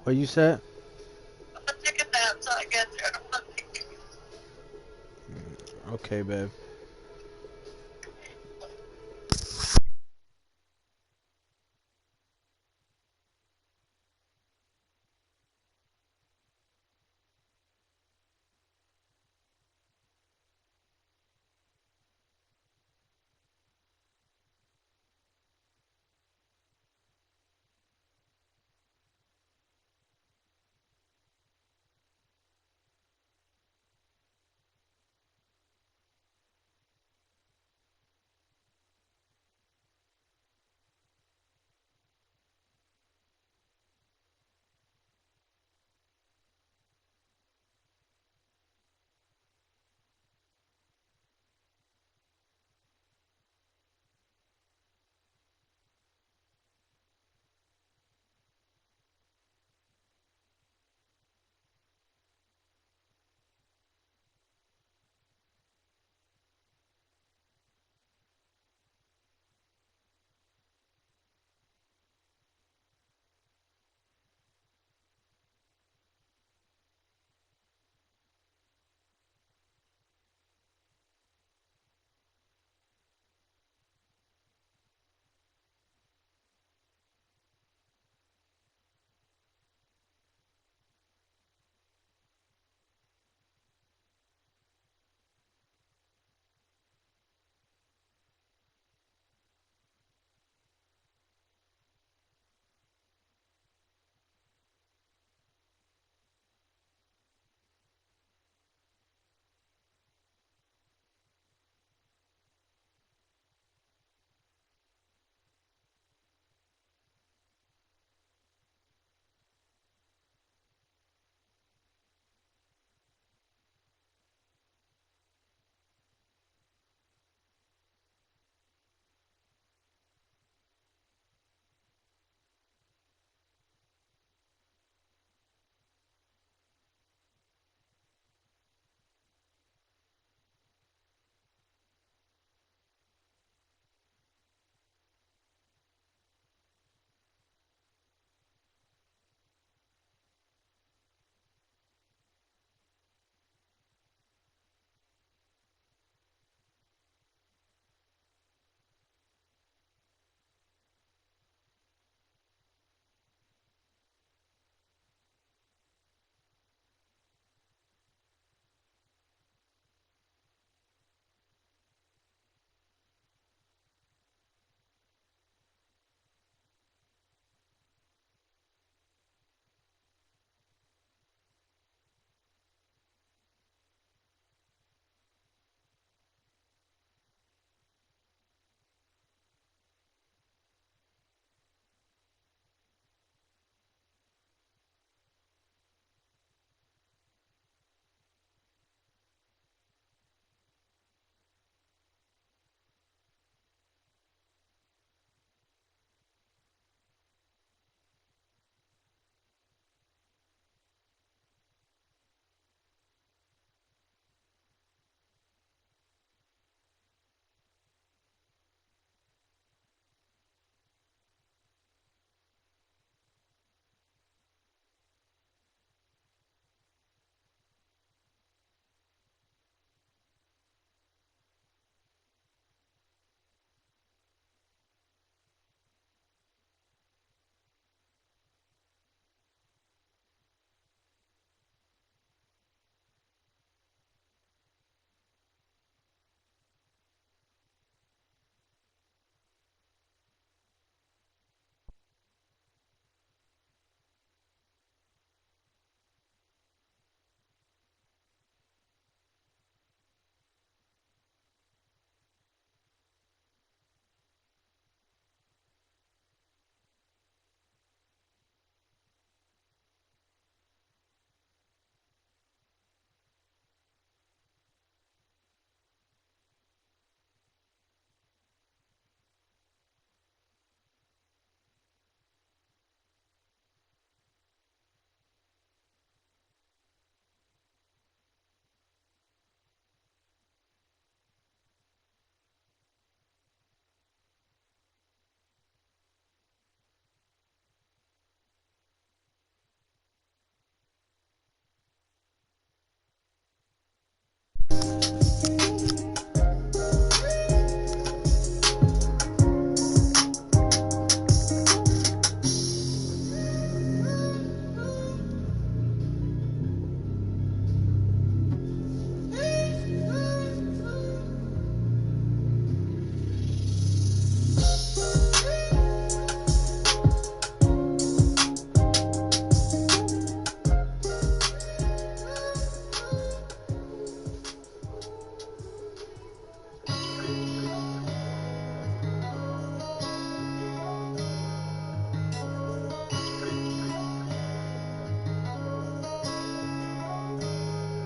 What you said? I'm gonna take a nap till I get there. Okay, babe.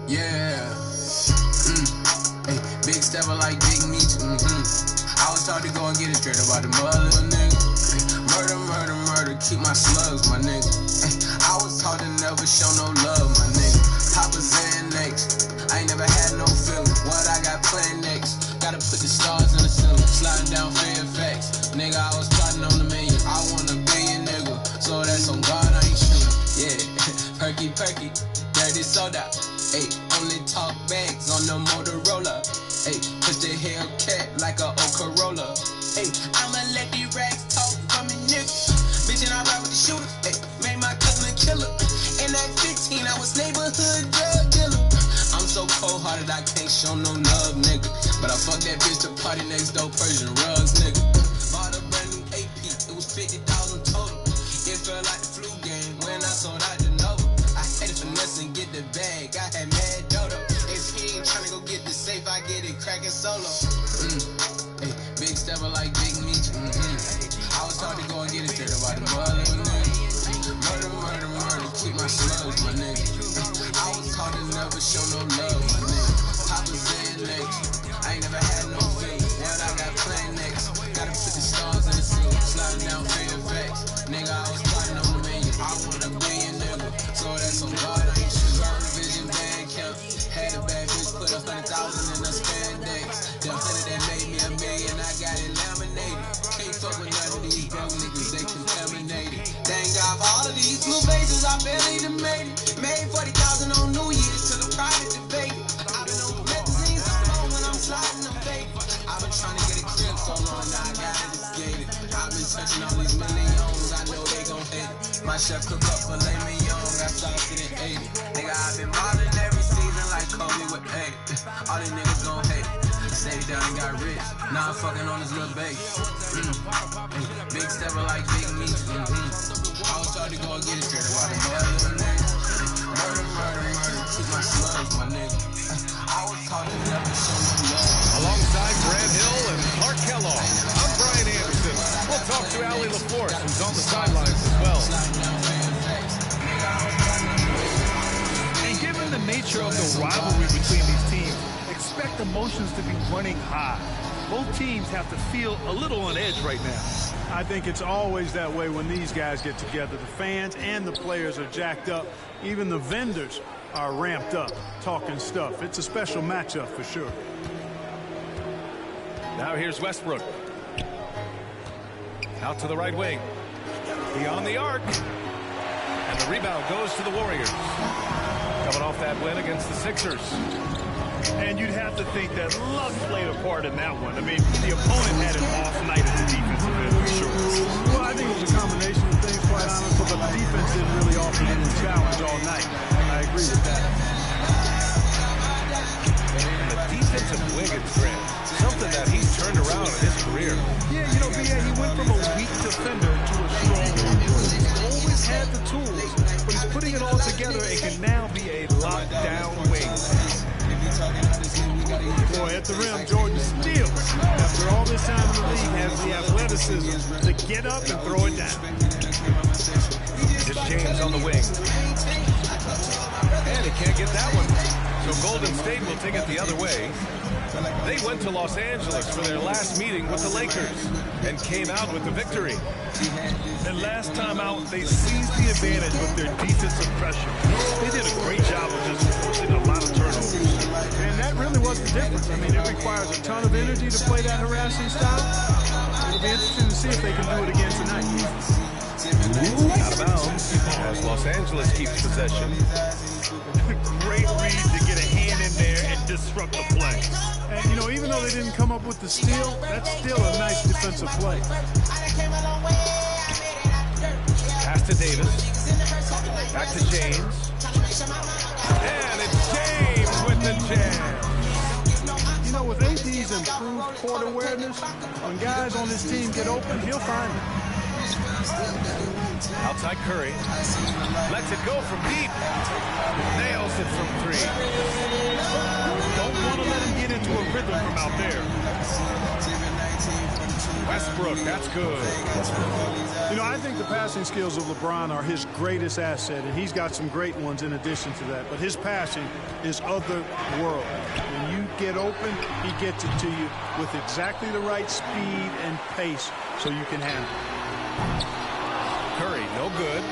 Yeah. Hey, big stepper like big meat. I was taught to go and get it straight about the mother, little nigga. Ay, murder, murder, murder, keep my slugs, my nigga. Ay, I was taught to never show no love, my nigga. Papa Xanax, I ain't never had no feeling. What I got planned next? Gotta put the stars in the ceiling, sliding down Fairfax. Nigga, I was plotting on the million. I want $1 billion, nigga. So that's on God, I ain't shooting. Yeah, perky, perky, dirty soda. Ayy, only talk bags on the Motorola. Ayy, put the Hellcat like a old Corolla. Ayy, I'ma let these rags talk for me, nigga. Bitch, and I ride with the shooter. Ayy, made my cousin a killer. And at 15, I was neighborhood drug dealer. I'm so cold-hearted, I can't show no love, nigga. But I fucked that bitch to party next door, Persian rugs, nigga. Bought a brand new AP, it was 50,000 total. It felt like the flu game when I sold out the Nova. I had to finesse and get the bag, I had mad dodo. If he ain't tryna go get the safe, I get it cracking solo. Hey, big stepper like big meat. I was taught to go and get it straight about the mother, nigga. Murder, murder, murder, keep my slugs, my nigga. I was taught to never show no love, my nigga. Papa Xanax, I ain't never had no feeling. What I got planned next? Gotta put the stars in the ceiling, sliding down Fairfax. Nigga, I was plotting on the million. I want $1 billion, nigga. So that's on God, I ain't shit. Vision band count. Had a bad bitch put 100,000 in a spandex. The 100 that made me $1 million, I got it laminated. Can't fuck with none of these broke niggas, they contaminated. Thank God for all of these blue faces, I barely done made it. Made 40,000 on New Year's till the private debate. I've been on magazines so long when I'm sliding them baby. I've been trying to get a crib so long, now I got it escaped. I've been touching all these millions, I know they gon' hate it. My chef cook up filet mignon, got sauce in it, ate it. Nigga, I've been ballin' every season like Kobe with 80. All these niggas gon' hate it. Stayed down and got rich, now I'm fucking on this little baby. Big stepper like big meat. I was taught to go and get it straight about the mother, nigga. Murder, murder, murder, keep my slugs, my nigga. I was taught to never show no love. Alongside Grant Hill and Clark Kellogg, I'm Brian Anderson. We'll talk to Allie LaForce, who's on the sidelines as well. And given the nature of the rivalry between these teams, expect emotions to be running high. Both teams have to feel a little on edge right now. I think it's always that way when these guys get together. The fans and the players are jacked up. Even the vendors are ramped up, talking stuff. It's a special matchup for sure. Now here's Westbrook. Out to the right wing. Beyond the arc. And the rebound goes to the Warriors. Coming off that win against the Sixers. And you'd have to think that luck played a part in that one. I mean, the opponent had an off night at the defensive end for sure. Well, I think it was a combination of things, quite honestly, but the defense didn't really offer any challenge all night. I agree with that. And the defensive Wiggins, Grant, something that he's turned around in his career. Yeah, you know, B.A., he went from a weak defender to a strong one. He's always had the tools, but he's putting it all together and can now be a lockdown wing. Boy, at the rim, Jordan steals. After all this time in the league, has the athleticism to get up and throw it down. It's James on the wing. And he can't get that one. So Golden State will take it the other way. They went to Los Angeles for their last meeting with the Lakers and came out with the victory. And last time out, they seized the advantage with their defensive pressure. They did a great job of just forcing a lot of turnovers. And that really was the difference. I mean, it requires a ton of energy to play that harassing style. It'll be interesting to see if they can do it again tonight. Out of bounds as Los Angeles keeps possession. Great read to get a hand in there and disrupt the play. And, you know, even though they didn't come up with the steal, that's still a nice defensive play. Pass to Davis. Back to James. And it's James with the jam. You know, with AD's improved court awareness, when guys on his team get open, he'll find it. Outside Curry. Lets it go from deep. Nails it from three. Don't want to let him get into a rhythm from out there. Westbrook, that's good. You know, I think the passing skills of LeBron are his greatest asset, and he's got some great ones in addition to that. But his passing is otherworldly. When you get open, he gets it to you with exactly the right speed and pace so you can handle it. Curry, no good.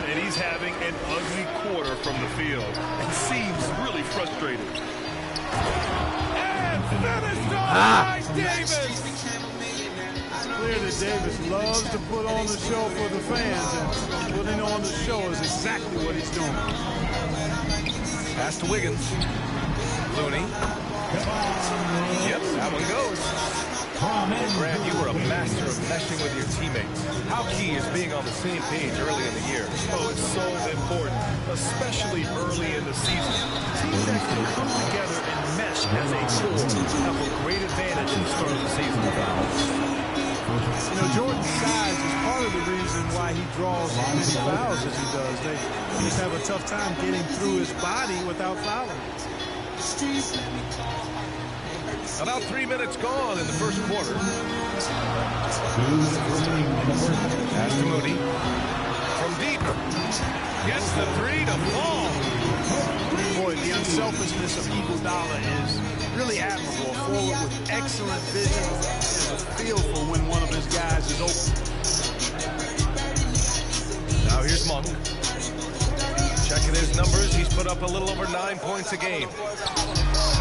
And he's having an ugly quarter from the field and seems really frustrated. And finished off by Davis. It's clear that Davis loves to put on the show for the fans, and putting on the show is exactly what he's doing. Pass to Wiggins. Looney. Yep, that one goes. Grant, you were a master of meshing with your teammates. How key is being on the same page early in the year? Oh, it's so important, especially early in the season. Teams that can come together and mesh as a core have a great advantage in the start of the season. You know, Jordan's size is part of the reason why he draws as many fouls as he does. They just have a tough time getting through his body without fouling. About 3 minutes gone in the first quarter. Pass to Moody. From deep. Gets the three to fall. Boy, the unselfishness of Iguodala is really admirable. A forward with excellent vision has a feel for when one of his guys is open. Now here's Monk. Checking his numbers, he's put up a little over 9 points a game.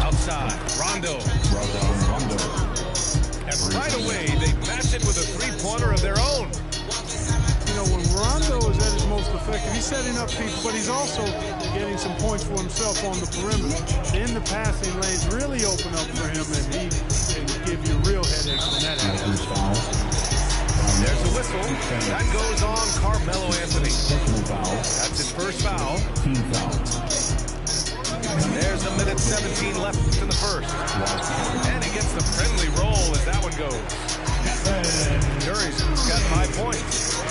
Outside, Rondo. And right away, they match it with a three-pointer of their own. You know, when Rondo is at his most effective, he's setting up people, but he's also getting some points for himself on the perimeter. Then the passing lanes really open up for him, and he can give you real headaches when that happens. There's a whistle. That goes on Carmelo Anthony. That's his first foul. And there's a minute 17 left in the first. And he gets the friendly roll as that one goes. Curry's got 5 points.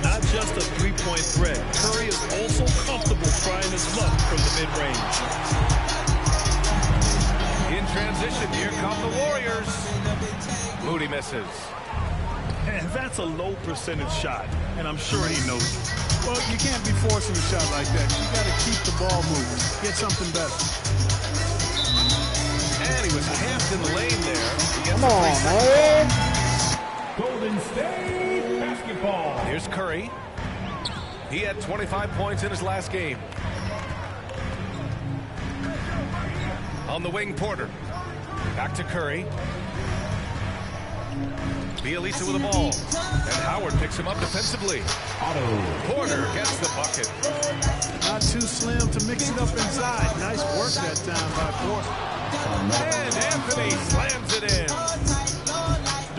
Not just a three-point threat. Curry is also comfortable trying his luck from the mid-range. In transition, here come the Warriors. Moody misses. And that's a low percentage shot, and I'm sure he knows it. Well, you can't be forcing a shot like that. You got to keep the ball moving. Get something better. And he was camped in the lane there. Come on, man. Golden State basketball. Here's Curry. He had 25 points in his last game. On the wing, Porter. Back to Curry. Bielisa with the ball. And Howard picks him up defensively. Porter gets the bucket. Not too slim to mix it up inside. Nice work that time by Porter. And Anthony slams it in.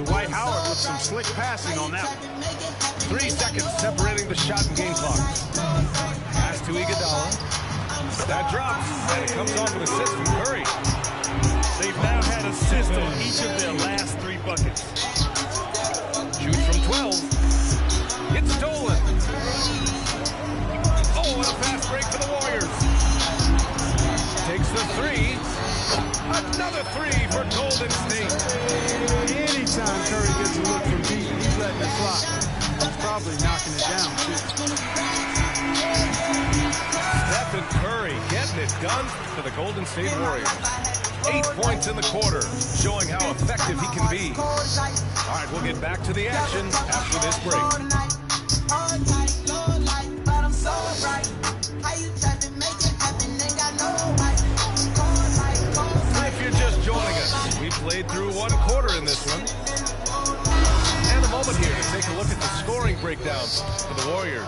Dwight Howard with some slick passing on that one. 3 seconds separating the shot and game clock. Pass to Iguodala. That drops. And it comes off an assist from Curry. They've now had assists on each of their last 3 buckets. Shoots from 12. It's stolen. Oh, and a fast break for the Warriors. Takes the 3. Another 3 for Golden State. Anytime Curry gets a look from deep, he's letting it fly. He's probably knocking it down, too. Stephen Curry getting it done for the Golden State Warriors. 8 points in the quarter, showing how effective he can be. All right, we'll get back to the action after this break. If you're just joining us, we played through 1 quarter in this one. And a moment here to take a look at the scoring breakdowns for the Warriors.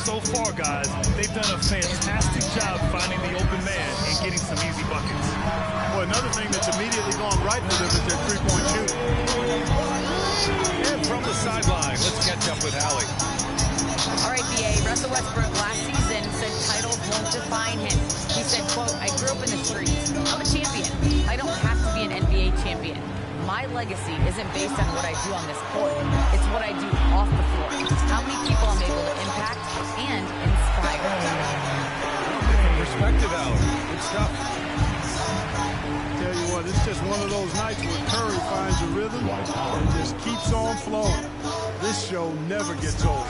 So far, guys, they've done a fantastic job finding the open man and getting some easy buckets. Well, another thing that's immediately gone right for them is their three-point shooting. And from the sideline, let's catch up with Allie. All right, BA, Russell Westbrook last season said titles won't define him. He said, quote, I grew up in the streets. I'm a champion. I don't have to be an NBA champion. My legacy isn't based on what I do on this court. It's what I do off the floor. How many people I'm able to impact and inspire. Different perspective, Allie. Good stuff. Tell you what, it's just one of those nights where Curry finds a rhythm and just keeps on flowing. This show never gets old.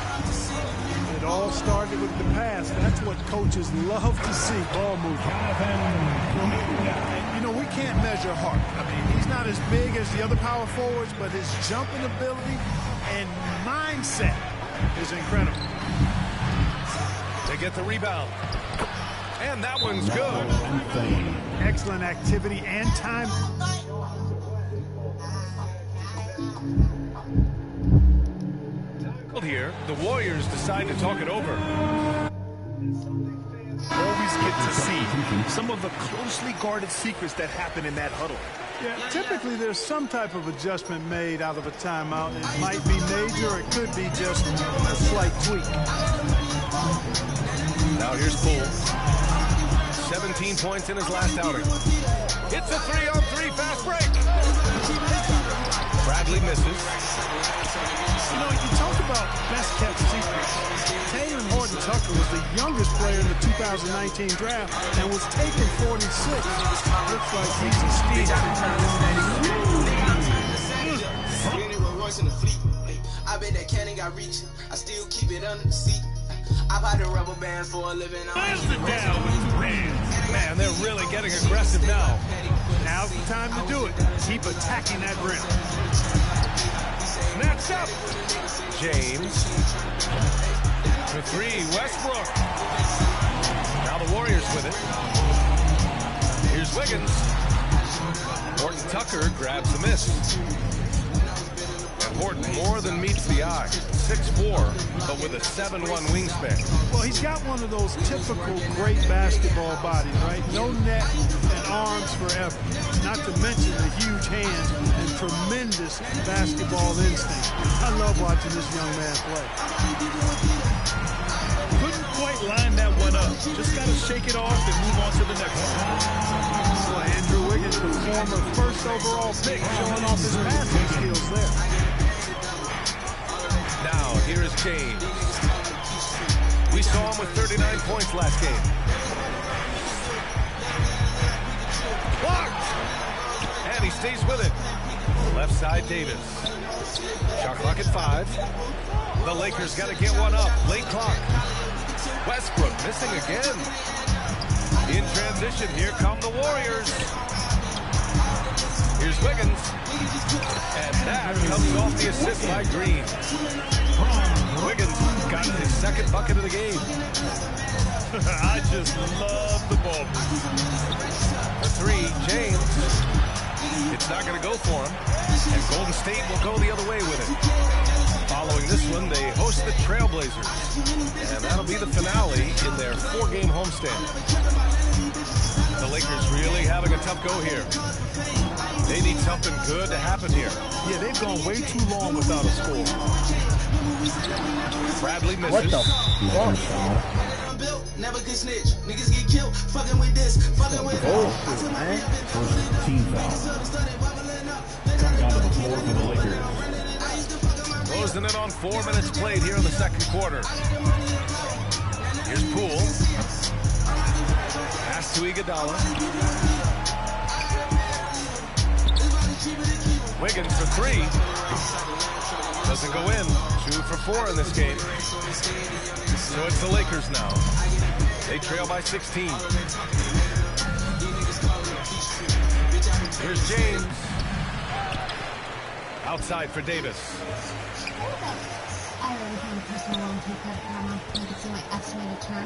It all started with the pass. That's what coaches love to see. Ball movement. And, you know, we can't measure Hart. I mean, he's not as big as the other power forwards, but his jumping ability and mindset is incredible. They get the rebound. And that one's good. Excellent activity and time. Here, the Warriors decide to talk it over. Always get to see some of the closely guarded secrets that happen in that huddle. Yeah, typically there's some type of adjustment made out of a timeout. It might be major, or it could be just a slight tweak. Now here's Poole. 17 points in his last outing. It's a 3-on-3 fast break. Bradley misses. You know, you talk about best kept secrets. Taylor Horton-Tucker was the youngest player in the 2019 draft and was taken 46. Looks like he's a steal. I bet that cannon got reach. I still keep it under the seat. I buy the rubber bands for a living. Man, they're really getting aggressive now. Now's the time to do it. Keep attacking that rim. Snatched up. James. For three, Westbrook. Now the Warriors with it. Here's Wiggins. Horton-Tucker grabs the miss. And Horton more than meets the eye. 6'4", but with a 7'1" wingspan. Well, he's got one of those typical great basketball bodies, right? No neck and arms forever. Not to mention the huge hands and tremendous basketball instinct. I love watching this young man play. Couldn't quite line that one up. Just got to shake it off and move on to the next one. Well, Andrew Wiggins, the former first overall pick, showing off his passing skills there. Now, here is James. We saw him with 39 points last game. Blocked! And he stays with it. Left side, Davis. Shot clock at 5. The Lakers got to get one up. Late clock. Westbrook missing again. In transition, here come the Warriors. Here's Wiggins. And that comes off the assist by Green. Wiggins got his second bucket of the game. I just love the ball. For three, James. It's not going to go for him. And Golden State will go the other way with it. Following this one, they host the Trailblazers. And that'll be the finale in their 4-game homestand. The Lakers really having a tough go here. They need something good to happen here. Yeah, they've gone way too long without a score. Bradley misses. What the fuck? Never get snitch. Niggas get killed. Fucking with this. Fucking with Bullshit, man. First team foul. Coming onto the floor for the Lakers. Closing in on 4 minutes played here in the second quarter. Here's Poole. Pass to Iguodala. Wiggins for three. Doesn't go in. 2 for 4 in this game. So it's the Lakers now. They trail by 16. Here's James. Outside for Davis.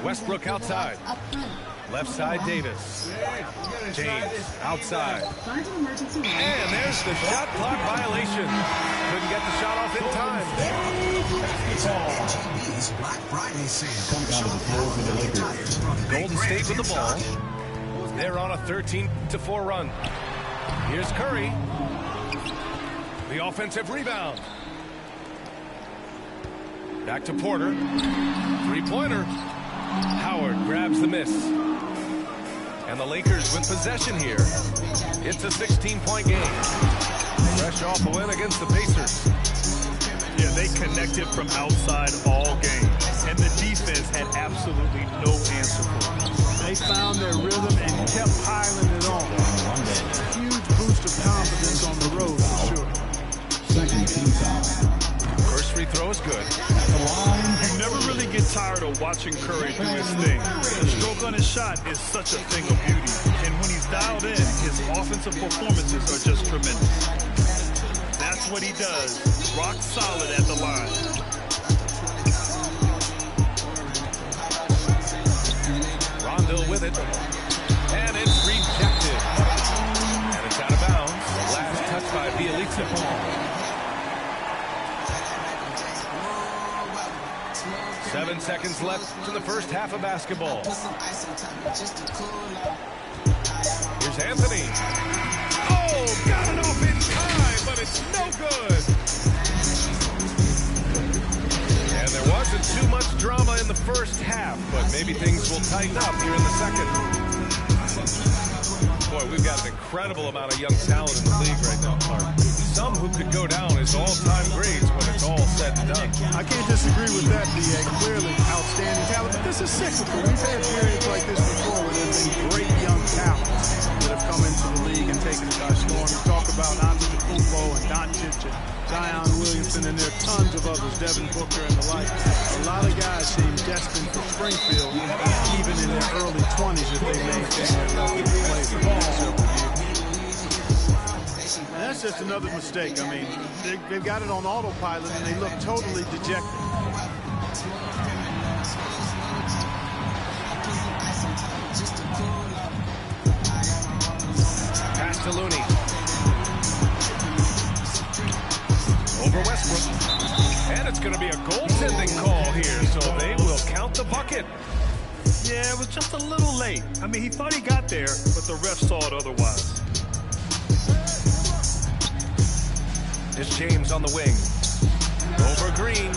Westbrook outside. Left side, Davis. James outside. And there's the shot clock violation. Couldn't get the shot off in time. Comes onto the floor for the Lakers. Golden State with the ball. They're on a 13-4 run. Here's Curry. The offensive rebound. Back to Porter. Three-pointer. Howard grabs the miss. And the Lakers with possession here. It's a 16-point game. Fresh off a win against the Pacers. Yeah, they connected from outside all game. And the defense had absolutely no answer for it. They found their rhythm and kept piling it on. Huge boost of confidence on the road for sure. Second team foul. First free throw is good. You never really get tired of watching Curry do his thing. The stroke on his shot is such a thing of beauty. And when he's dialed in, his offensive performances are just tremendous. That's what he does. Rock solid at the line. Rondo with it. And it's rejected. And it's out of bounds. Last touch by Bielitsa. 7 seconds left in the first half of basketball. Here's Anthony. Oh, got it off in time, but it's no good. And there wasn't too much drama in the first half, but maybe things will tighten up here in the second. Boy, we've got an incredible amount of young talent in the league right now, Clark. Some who could go down as all-time grades when it's all said and done. I can't disagree with that, B.A. Clearly outstanding talent, but this is cyclical. We've had periods like this before where there's been great young talents that have come into the league and taken it by storm. You talk about Antetokounmpo and Doncic and Zion Williamson, and there are tons of others, Devin Booker and the like. A lot of guys seem destined for Springfield, even in their early 20s if they maintain their level of play for the next several years. And that's just another mistake. I mean, they've got it on autopilot and they look totally dejected. Pass to Looney. Over Westbrook. And it's going to be a goaltending call here, so they will count the bucket. Yeah, it was just a little late. I mean, he thought he got there, but the ref saw it otherwise. Here's James on the wing. Over Green.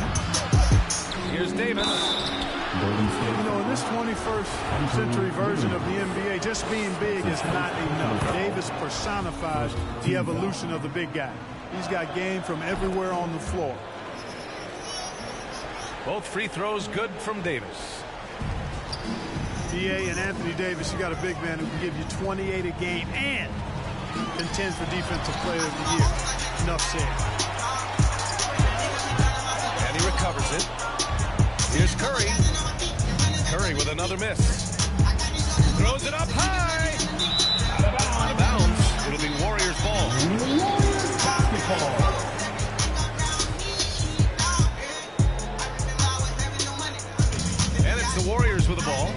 Here's Davis. You know, in this 21st century version of the NBA, just being big is not enough. Davis personifies the evolution of the big guy. He's got game from everywhere on the floor. Both free throws good from Davis. DA and Anthony Davis, you got a big man who can give you 28 a game and contend for Defensive Player of the Year. Enough said. And he recovers it. Here's Curry. Curry with another miss. Throws it up high. Out of bounds. It'll be Warriors ball. Warriors basketball. And it's the Warriors with the ball.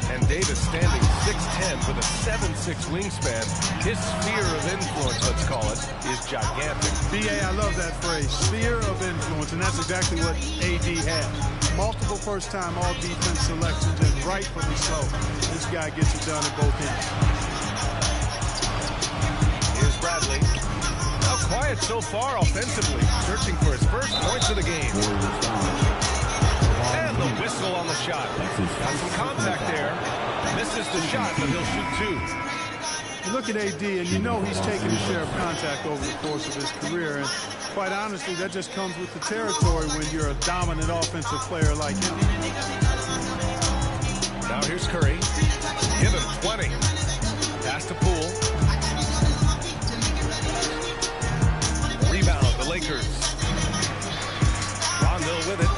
And Davis standing 6'10" with a 7'6" wingspan. His sphere of influence, let's call it, is gigantic. B.A., I love that phrase, sphere of influence, and that's exactly what A.D. has. Multiple first-time all-defense selections, and rightfully so. This guy gets it done at both ends. Here's Bradley. Now quiet so far offensively, searching for his first points of the game. And the whistle on the shot. Got some contact there. Misses the shot, but he'll shoot two. You look at AD, and you know he's taken his share of contact over the course of his career. And quite honestly, that just comes with the territory when you're a dominant offensive player like him. Now here's Curry. Give him 20. Pass to Poole. Rebound, the Lakers. Rondo with it.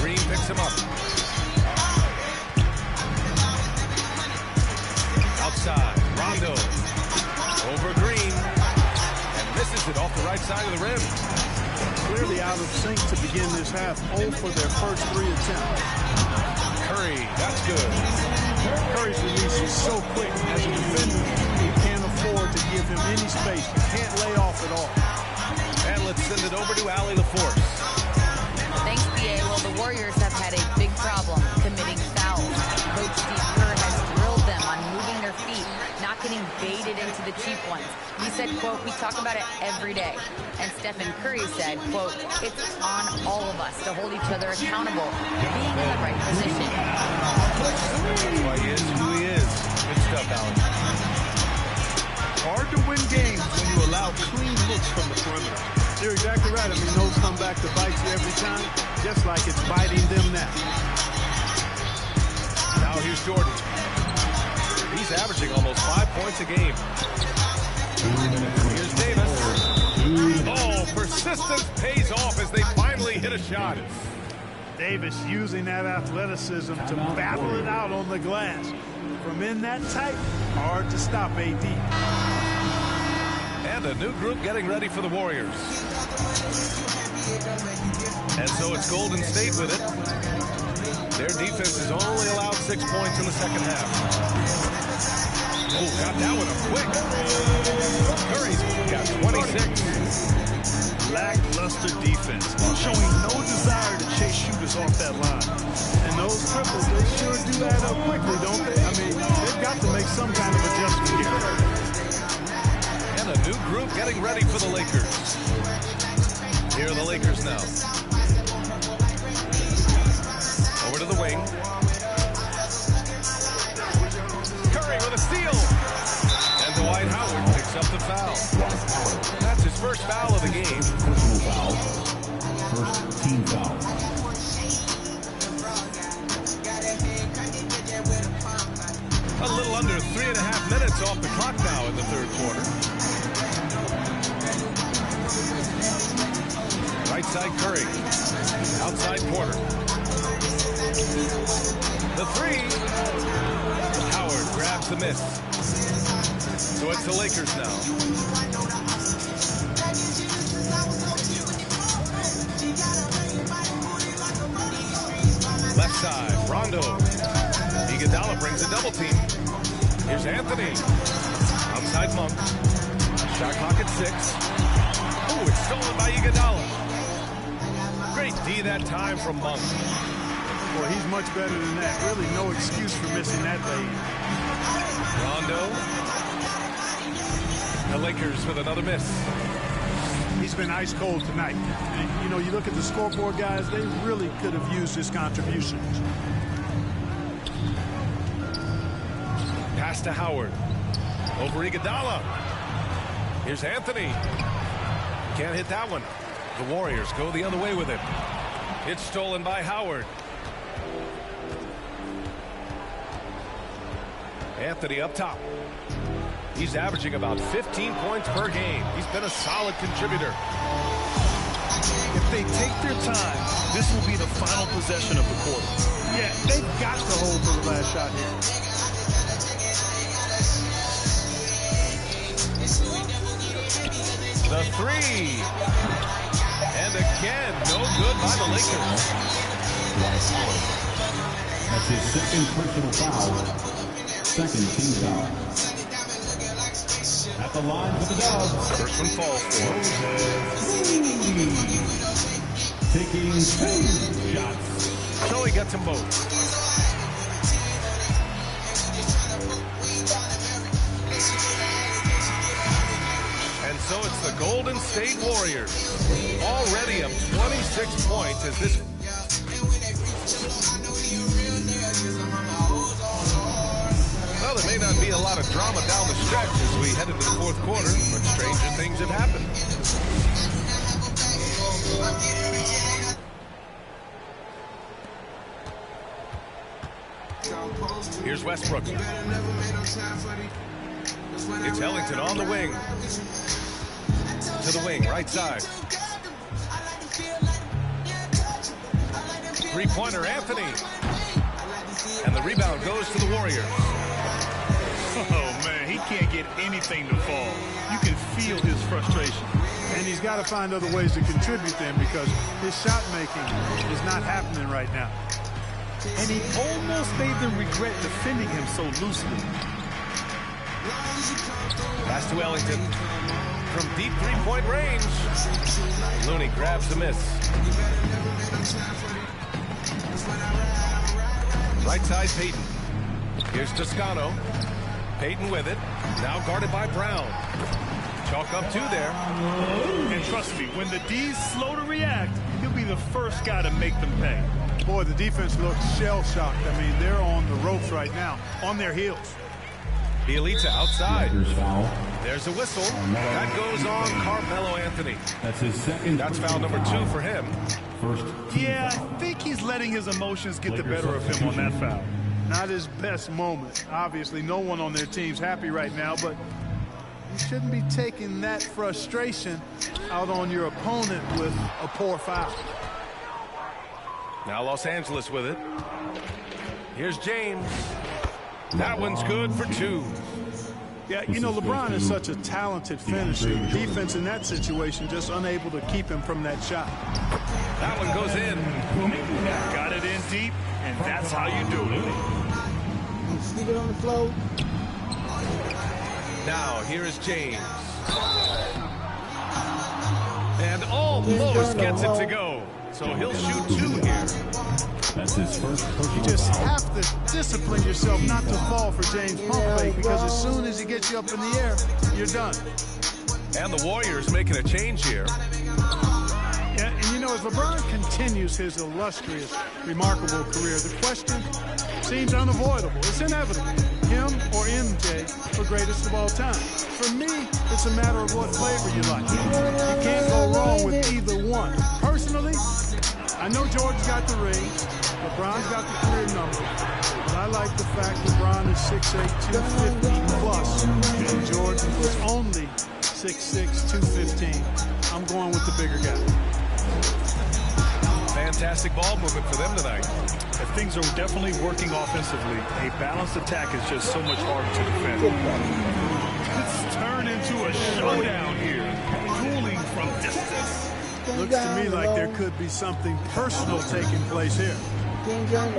Green picks him up. Outside, Rondo. Over Green. And misses it off the right side of the rim. Clearly out of sync to begin this half. 0 for their first 3 attempts. Curry, that's good. Curry's release is so quick. As a defender, you can't afford to give him any space. You can't lay off at all. And let's send it over to Allie LaForce. Thanks, B.A. Well, the Warriors have had a big problem committing fouls. Coach Steve Kerr has drilled them on moving their feet, not getting baited into the cheap ones. He said, quote, "We talk about it every day." And Stephen Curry said, quote, "It's on all of us to hold each other accountable, being in the right position." That's why he is who he is. Good stuff, Alan. Hard to win games when you allow clean looks from the perimeter. You're exactly right. I mean, those come back to bite you every time, just like it's biting them now. Now here's Jordan. averaging almost 5 points a game. Here's Davis. Oh, persistence pays off as they finally hit a shot. Davis using that athleticism to battle it out on the glass. From in that tight, hard to stop AD. And a new group getting ready for the Warriors. And so it's Golden State with it. Their defense has only allowed 6 points in the second half. Oh, got that one up quick. Curry's got 26. Lackluster defense, showing no desire to chase shooters off that line. And those triples, they sure do add up quickly, don't they? I mean, they've got to make some kind of adjustment here. And a new group getting ready for the Lakers. Here are the Lakers now. Over to the wing. Curry with a steal. And Dwight Howard picks up the foul. That's his first foul of the game. Personal foul. First team foul. A little under 3.5 minutes off the clock now in the third quarter. Right side Curry. Outside Porter. The three. Howard grabs the miss. So it's the Lakers now. Left side, Rondo. Iguodala brings a double team. Here's Anthony. Outside Monk. Shot clock at 6. Oh, it's stolen by Iguodala. Great D that time from Monk. Boy, he's much better than that. Really no excuse for missing that lead. Rondo. The Lakers with another miss. He's been ice cold tonight. And, you know, you look at the scoreboard, guys, they really could have used his contributions. Pass to Howard. Over Iguodala. Here's Anthony. Can't hit that one. The Warriors go the other way with it. It's stolen by Howard. Anthony up top. He's averaging about 15 points per game. He's been a solid contributor. If they take their time, this will be the final possession of the quarter. Yeah, they've got to hold for the last shot here. The three. And again, no good by the Lakers. That's his second personal foul. Second team foul. At the line for the Dubs. First one falls for him. Taking 2 shots. So he gets them both. And so it's the Golden State Warriors. Already up 26 points as this... Well, there may not be a lot of drama down the stretch as we head into the fourth quarter, but stranger things have happened. Here's Westbrook. It's Ellington on the wing. To the wing, right side. Three-pointer, Anthony. And the rebound goes to the Warriors. Oh, man, he can't get anything to fall. You can feel his frustration. And he's got to find other ways to contribute then because his shot making is not happening right now. And he almost made them regret defending him so loosely. Pass to Ellington. From deep three-point range. Looney grabs the miss. Right side, Payton. Here's Toscano. Payton with it. Now guarded by Brown. Chalk up 2 there. And trust me, when the D's slow to react, he'll be the first guy to make them pay. Boy, the defense looks shell-shocked. I mean, they're on the ropes right now, on their heels. Bielitsa outside. Foul. There's a whistle. That goes on Carmelo Anthony. That's his second. That's foul number 2 for him. First. Yeah, I think he's letting his emotions get the better of him on that foul. Not his best moment. Obviously, no one on their team's happy right now, but you shouldn't be taking that frustration out on your opponent with a poor foul. Now Los Angeles with it. Here's James. That one's good for 2. Yeah, you know, LeBron is such a talented finisher. Defense in that situation just unable to keep him from that shot. That one goes in. Got it in deep, and that's how you do it. Stick it on the floor. Now, here is James. And almost gets it to go. So he'll shoot 2 here. That's his first personal You just foul. have to discipline yourself not to fall for James pump fake, because as soon as he gets you up in the air, you're done. And the Warriors making a change here. Yeah, and you know, as LeBron continues his illustrious, remarkable career, the question seems unavoidable. It's inevitable. Him or MJ for greatest of all time. For me, it's a matter of what flavor you like. You can't go wrong with either one. Personally, I know Jordan's got the ring, LeBron's got the career number, but I like the fact LeBron is 6'8", 250 plus, and Jordan was only 6'6", 215. I'm going with the bigger guy. Fantastic ball movement for them tonight. If things are definitely working offensively, a balanced attack is just so much harder to defend. It's turned into a showdown here, dueling from distance. Looks to me like there could be something personal taking place here.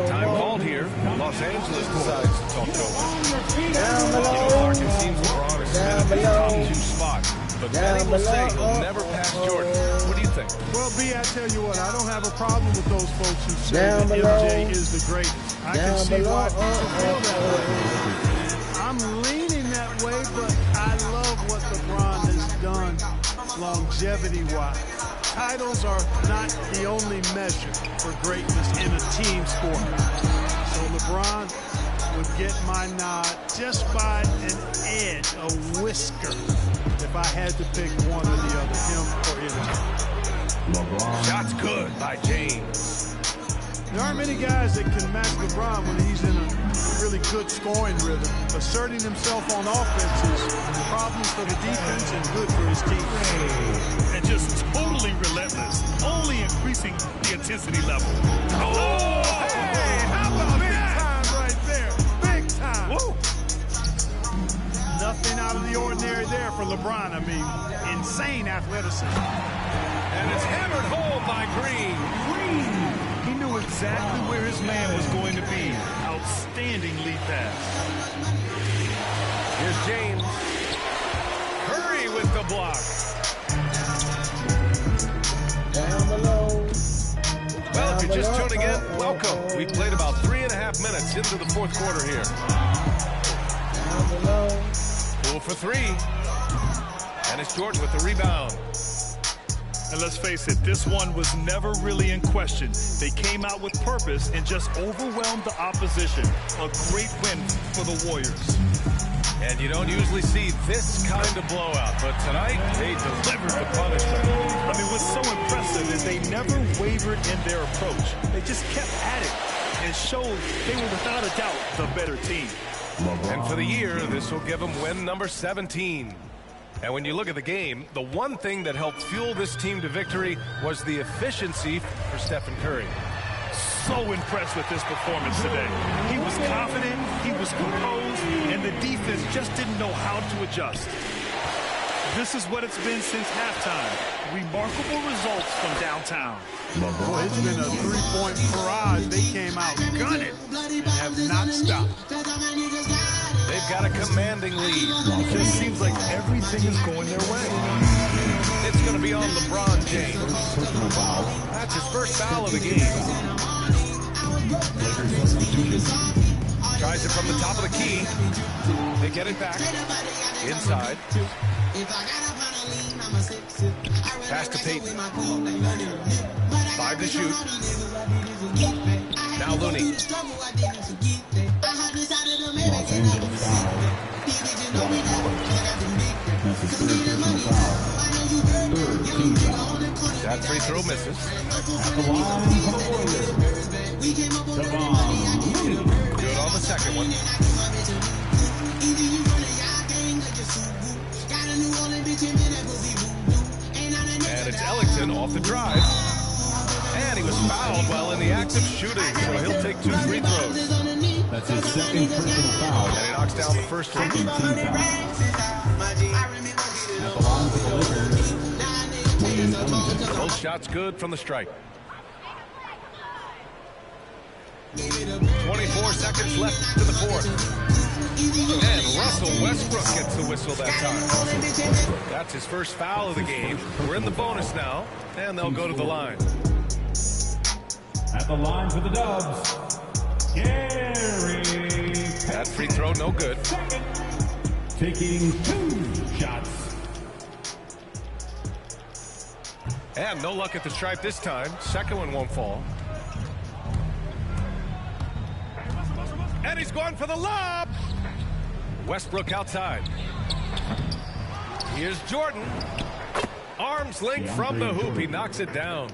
Time called here. Los Angeles decides to talk it over. You know, Mark, it seems LeBron is cemented in the top 2 spot. But many will say he'll never pass Jordan. What do you think? Well, B, I tell you what, I don't have a problem with those folks who say that MJ is the greatest. I can see why people feel that way. I'm leaning that way, but I love what LeBron has done longevity-wise. Titles are not the only measure for greatness in a team sport. So LeBron would get my nod just by an edge, a whisker, if I had to pick one or the other, him or him. Shot's good by James. There aren't many guys that can match LeBron when he's in a really good scoring rhythm. Asserting himself on offense is problems for the defense and good for his team. And just totally relentless, only increasing the intensity level. Oh, hey, how about big time right there? Big time. Whoa. Nothing out of the ordinary there for LeBron. I mean, insane athleticism. And it's hammered home by Green. He knew exactly where his man was going to be. Outstanding lead pass. Here's James. Curry with the block. Down below. Well, if you're just tuning in, welcome. We played about 3.5 minutes into the 4th quarter here. Down below. 4 for 3. And it's Jordan with the rebound. And let's face it, this one was never really in question. They came out with purpose and just overwhelmed the opposition. A great win for the Warriors. And you don't usually see this kind of blowout, but tonight they delivered the punishment. I mean, what's so impressive is they never wavered in their approach. They just kept at it and showed they were without a doubt the better team. And for the year, this will give them win number 17. And when you look at the game, the one thing that helped fuel this team to victory was the efficiency for Stephen Curry. So impressed with this performance today. He was confident, he was composed, and the defense just didn't know how to adjust. This is what it's been since halftime. Remarkable results from downtown. Boy, it's been a three-point barrage. They came out gunning and have not stopped. They've got a commanding lead. It just seems like everything is going their way. It's going to be on LeBron James. Personal foul. That's his first foul of the game. Tries it from the top of the key. They get it back. Inside. Pass to Peyton. 5 to shoot. Now Looney. Los Angeles foul. That's his third personal foul. Third team foul. That free throw misses. At the line for the Warriors. Devon Looney. Good on the second one. And it's Ellington off the drive. And he was fouled while in the act of shooting, so he'll take 2 free throws. That's his second personal foul. And he knocks down the first one. Second team foul. At the line for the Lakers, Wayne Ellington. Both shots good from the stripe. 24 seconds left to the fourth. And Russell Westbrook gets the whistle that time. That's his first foul of the game. We're in the bonus now, and they'll go to the line. At the line for the Dubs, Gary. That free throw, no good. Taking 2 shots. And no luck at the stripe this time. Second one won't fall. And he's going for the lob. Westbrook outside. Here's Jordan. Arms length from the hoop. He knocks it down.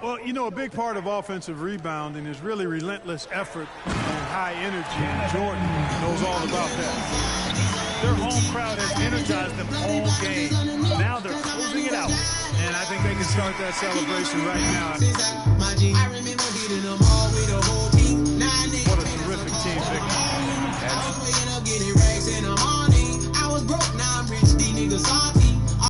Well, you know, a big part of offensive rebounding is really relentless effort and high energy, and Jordan knows all about that. Their home crowd has energized them all game. Now they're closing it out. And I think they can start that celebration right now. I remember beating them all.